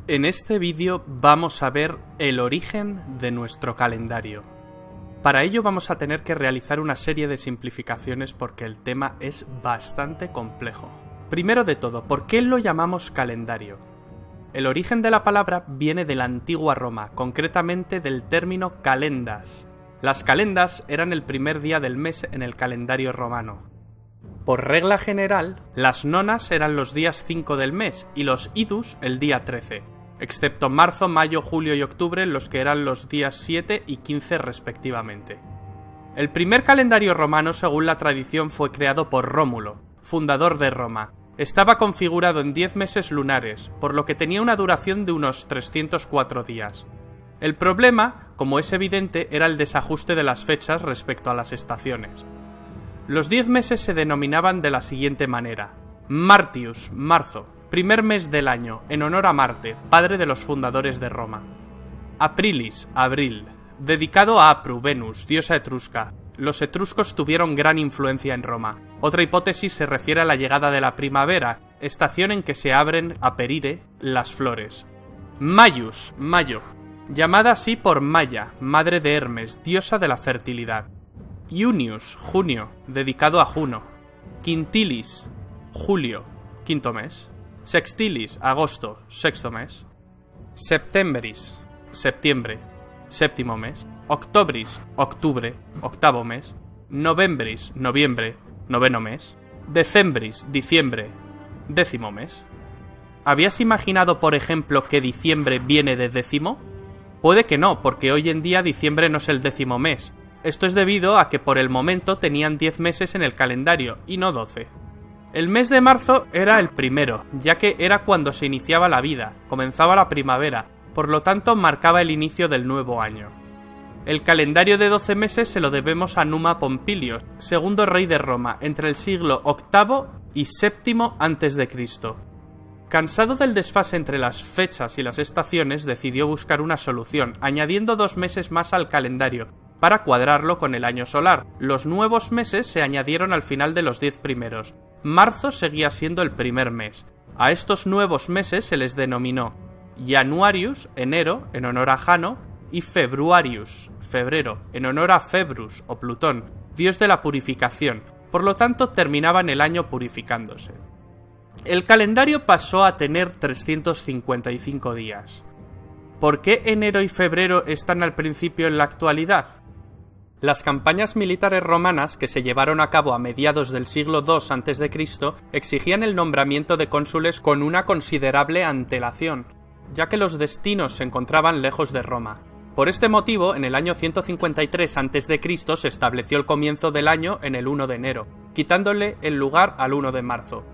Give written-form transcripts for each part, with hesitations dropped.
En este vídeo vamos a ver el origen de nuestro calendario. Para ello vamos a tener que realizar una serie de simplificaciones porque el tema es bastante complejo. Primero de todo, ¿por qué lo llamamos calendario? El origen de la palabra viene de la antigua Roma, concretamente del término calendas. Las calendas eran el primer día del mes en el calendario romano. Por regla general, las nonas eran los días 5 del mes y los idus el día 13, excepto marzo, mayo, julio y octubre, los que eran los días 7 y 15 respectivamente. El primer calendario romano, según la tradición, fue creado por Rómulo, fundador de Roma. Estaba configurado en 10 meses lunares, por lo que tenía una duración de unos 304 días. El problema, como es evidente, era el desajuste de las fechas respecto a las estaciones. Los 10 meses se denominaban de la siguiente manera: Martius, marzo, primer mes del año, en honor a Marte, padre de los fundadores de Roma. Aprilis, abril, dedicado a Apru, Venus, diosa etrusca. Los etruscos tuvieron gran influencia en Roma. Otra hipótesis se refiere a la llegada de la primavera, estación en que se abren, aperire, las flores. Maius, mayo, llamada así por Maia, madre de Hermes, diosa de la fertilidad. Iunius, junio, dedicado a Juno. Quintilis, julio, quinto mes. Sextilis, agosto, sexto mes. Septembris, septiembre, séptimo mes. Octobris, octubre, octavo mes. Novembris, noviembre, noveno mes. Decembris, diciembre, décimo mes. ¿Habías imaginado, por ejemplo, que diciembre viene de décimo? Puede que no, porque hoy en día diciembre no es el décimo mes. Esto es debido a que por el momento tenían 10 meses en el calendario, y no 12. El mes de marzo era el primero, ya que era cuando se iniciaba la vida, comenzaba la primavera, por lo tanto marcaba el inicio del nuevo año. El calendario de 12 meses se lo debemos a Numa Pompilio, segundo rey de Roma, entre el siglo VIII y VII a.C. Cansado del desfase entre las fechas y las estaciones, decidió buscar una solución, añadiendo 2 meses más al calendario, para cuadrarlo con el año solar. Los nuevos meses se añadieron al final de los 10 primeros. Marzo seguía siendo el primer mes. A estos nuevos meses se les denominó Januarius, enero, en honor a Jano, y Februarius, febrero, en honor a Februs o Plutón, dios de la purificación. Por lo tanto, terminaban el año purificándose. El calendario pasó a tener 355 días. ¿Por qué enero y febrero están al principio en la actualidad? Las campañas militares romanas que se llevaron a cabo a mediados del siglo II a.C. exigían el nombramiento de cónsules con una considerable antelación, ya que los destinos se encontraban lejos de Roma. Por este motivo, en el año 153 a.C. se estableció el comienzo del año en el 1 de enero, quitándole el lugar al 1 de marzo.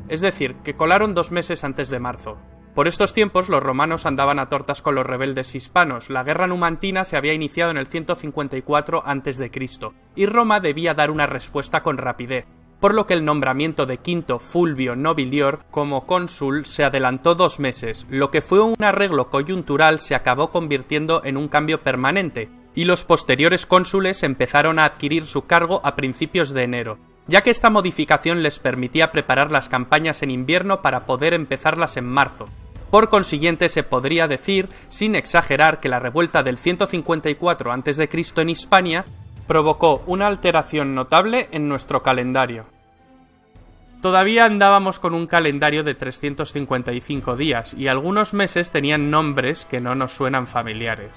Es decir, que colaron 2 meses antes de marzo. Por estos tiempos los romanos andaban a tortas con los rebeldes hispanos. La guerra numantina se había iniciado en el 154 a.C. y Roma debía dar una respuesta con rapidez, por lo que el nombramiento de Quinto Fulvio Nobilior como cónsul se adelantó 2 meses. Lo que fue un arreglo coyuntural se acabó convirtiendo en un cambio permanente, y los posteriores cónsules empezaron a adquirir su cargo a principios de enero, ya que esta modificación les permitía preparar las campañas en invierno para poder empezarlas en marzo. Por consiguiente, se podría decir, sin exagerar, que la revuelta del 154 a.C. en Hispania provocó una alteración notable en nuestro calendario. Todavía andábamos con un calendario de 355 días, y algunos meses tenían nombres que no nos suenan familiares.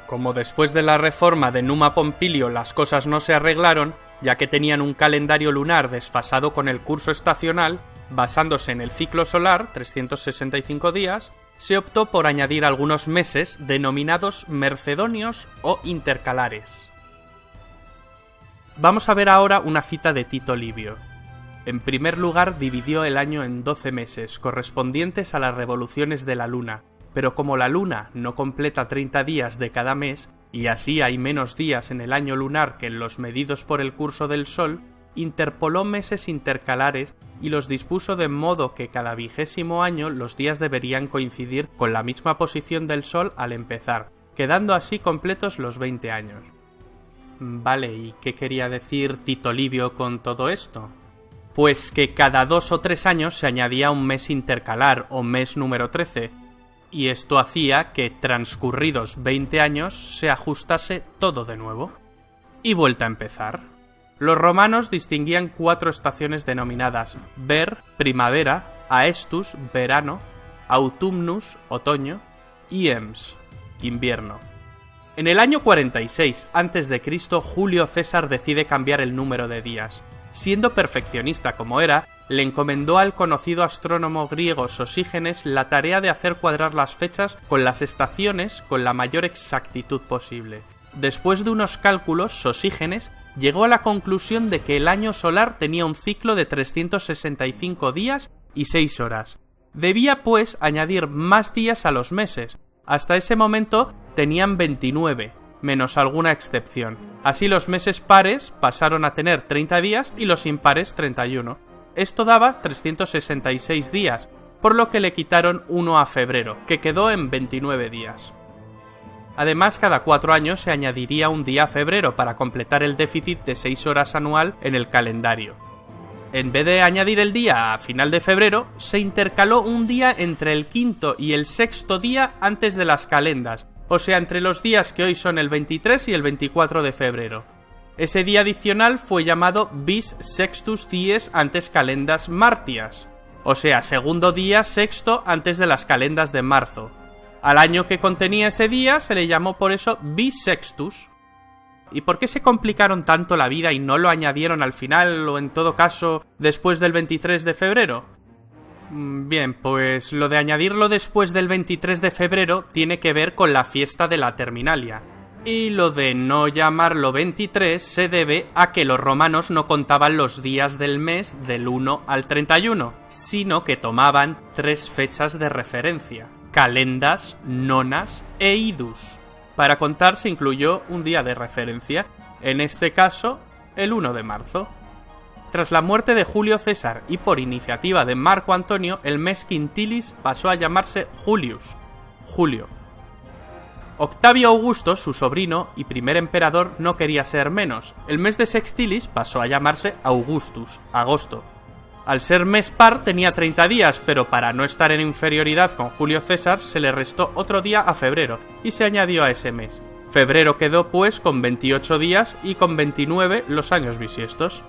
Como después de la reforma de Numa Pompilio las cosas no se arreglaron, ya que tenían un calendario lunar desfasado con el curso estacional, basándose en el ciclo solar, 365 días, se optó por añadir algunos meses denominados mercedonios o intercalares. Vamos a ver ahora una cita de Tito Livio. En primer lugar, dividió el año en 12 meses, correspondientes a las revoluciones de la luna, pero como la luna no completa 30 días de cada mes, y así hay menos días en el año lunar que en los medidos por el curso del Sol, interpoló meses intercalares y los dispuso de modo que cada 20º año los días deberían coincidir con la misma posición del Sol al empezar, quedando así completos los 20 años. Vale, ¿y qué quería decir Tito Livio con todo esto? Pues que cada 2 o 3 años se añadía un mes intercalar o mes número 13, y esto hacía que transcurridos 20 años se ajustase todo de nuevo. Y vuelta a empezar. Los romanos distinguían 4 estaciones denominadas ver, primavera, aestus, verano, autumnus, otoño, y ems, invierno. En el año 46 a.C., Julio César decide cambiar el número de días. Siendo perfeccionista como era, le encomendó al conocido astrónomo griego Sosígenes la tarea de hacer cuadrar las fechas con las estaciones con la mayor exactitud posible. Después de unos cálculos, Sosígenes llegó a la conclusión de que el año solar tenía un ciclo de 365 días y 6 horas. Debía, pues, añadir más días a los meses. Hasta ese momento tenían 29, menos alguna excepción. Así los meses pares pasaron a tener 30 días y los impares 31. Esto daba 366 días, por lo que le quitaron uno a febrero, que quedó en 29 días. Además, cada 4 años se añadiría un día a febrero para completar el déficit de 6 horas anual en el calendario. En vez de añadir el día a final de febrero, se intercaló un día entre el quinto y el sexto día antes de las calendas, o sea, entre los días que hoy son el 23 y el 24 de febrero. Ese día adicional fue llamado bis sextus dies antes calendas martias, o sea, segundo día sexto antes de las calendas de marzo. Al año que contenía ese día se le llamó por eso bisextus. ¿Y por qué se complicaron tanto la vida y no lo añadieron al final o en todo caso después del 23 de febrero? Bien, pues lo de añadirlo después del 23 de febrero tiene que ver con la fiesta de la Terminalia. Y lo de no llamarlo 23 se debe a que los romanos no contaban los días del mes del 1 al 31, sino que tomaban 3 fechas de referencia: calendas, nonas e idus. Para contar se incluyó un día de referencia, en este caso el 1 de marzo. Tras la muerte de Julio César y por iniciativa de Marco Antonio, el mes quintilis pasó a llamarse Julius, Julio. Octavio Augusto, su sobrino y primer emperador, no quería ser menos. El mes de sextilis pasó a llamarse Augustus, agosto. Al ser mes par tenía 30 días, pero para no estar en inferioridad con Julio César se le restó otro día a febrero y se añadió a ese mes. Febrero quedó pues con 28 días y con 29 los años bisiestos.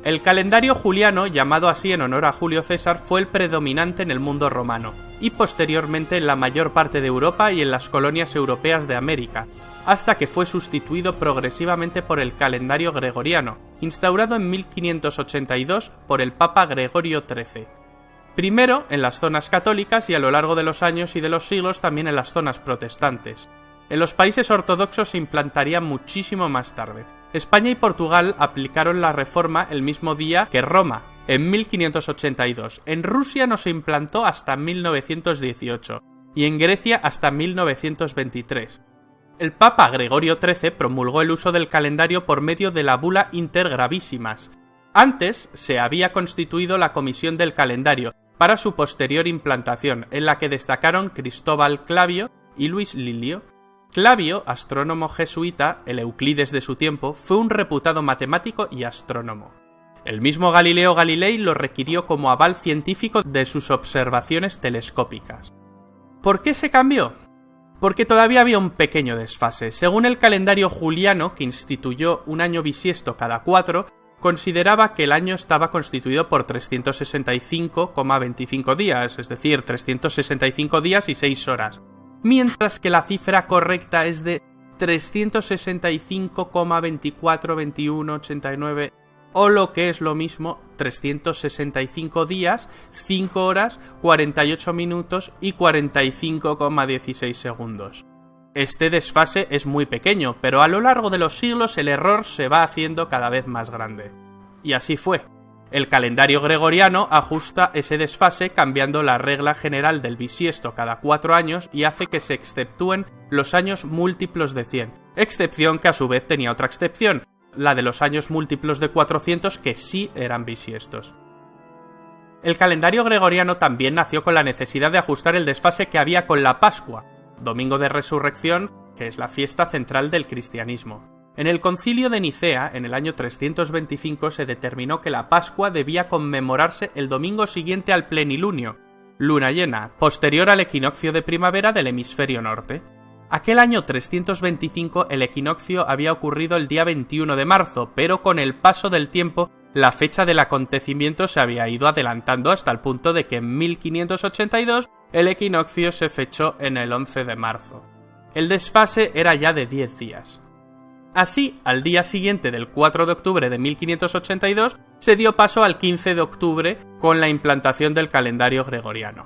El calendario juliano, llamado así en honor a Julio César, fue el predominante en el mundo romano, y posteriormente en la mayor parte de Europa y en las colonias europeas de América, hasta que fue sustituido progresivamente por el calendario gregoriano, instaurado en 1582 por el Papa Gregorio XIII. Primero en las zonas católicas y a lo largo de los años y de los siglos también en las zonas protestantes. En los países ortodoxos se implantaría muchísimo más tarde. España y Portugal aplicaron la reforma el mismo día que Roma, en 1582. En Rusia no se implantó hasta 1918 y en Grecia hasta 1923. El Papa Gregorio XIII promulgó el uso del calendario por medio de la bula Inter Gravísimas. Antes se había constituido la Comisión del Calendario para su posterior implantación, en la que destacaron Cristóbal Clavio y Luis Lilio. Clavio, astrónomo jesuita, el Euclides de su tiempo, fue un reputado matemático y astrónomo. El mismo Galileo Galilei lo requirió como aval científico de sus observaciones telescópicas. ¿Por qué se cambió? Porque todavía había un pequeño desfase. Según el calendario juliano, que instituyó un año bisiesto cada 4, consideraba que el año estaba constituido por 365,25 días, es decir, 365 días y 6 horas. Mientras que la cifra correcta es de 365,242189 o lo que es lo mismo, 365 días, 5 horas, 48 minutos y 45,16 segundos. Este desfase es muy pequeño, pero a lo largo de los siglos el error se va haciendo cada vez más grande. Y así fue. El calendario gregoriano ajusta ese desfase cambiando la regla general del bisiesto cada 4 años y hace que se exceptúen los años múltiplos de 100, excepción que a su vez tenía otra excepción, la de los años múltiplos de 400 que sí eran bisiestos. El calendario gregoriano también nació con la necesidad de ajustar el desfase que había con la Pascua, Domingo de Resurrección, que es la fiesta central del cristianismo. En el Concilio de Nicea, en el año 325, se determinó que la Pascua debía conmemorarse el domingo siguiente al plenilunio, luna llena, posterior al equinoccio de primavera del hemisferio norte. Aquel año 325 el equinoccio había ocurrido el día 21 de marzo, pero con el paso del tiempo la fecha del acontecimiento se había ido adelantando hasta el punto de que en 1582 el equinoccio se fechó en el 11 de marzo. El desfase era ya de 10 días. Así, al día siguiente del 4 de octubre de 1582, se dio paso al 15 de octubre con la implantación del calendario gregoriano.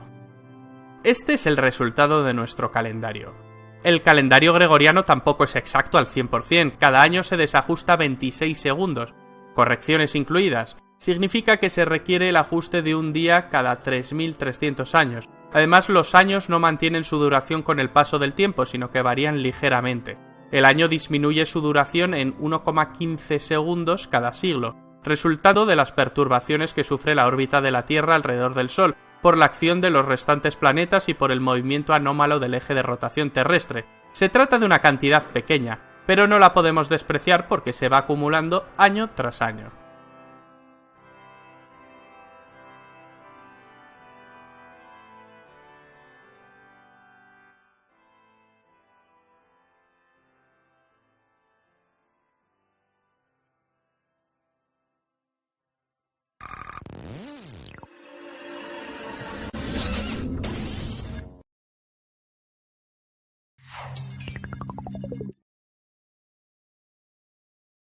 Este es el resultado de nuestro calendario. El calendario gregoriano tampoco es exacto al 100%, cada año se desajusta 26 segundos, correcciones incluidas. Significa que se requiere el ajuste de un día cada 3.300 años. Además, los años no mantienen su duración con el paso del tiempo, sino que varían ligeramente. El año disminuye su duración en 1,15 segundos cada siglo, resultado de las perturbaciones que sufre la órbita de la Tierra alrededor del Sol, por la acción de los restantes planetas y por el movimiento anómalo del eje de rotación terrestre. Se trata de una cantidad pequeña, pero no la podemos despreciar porque se va acumulando año tras año.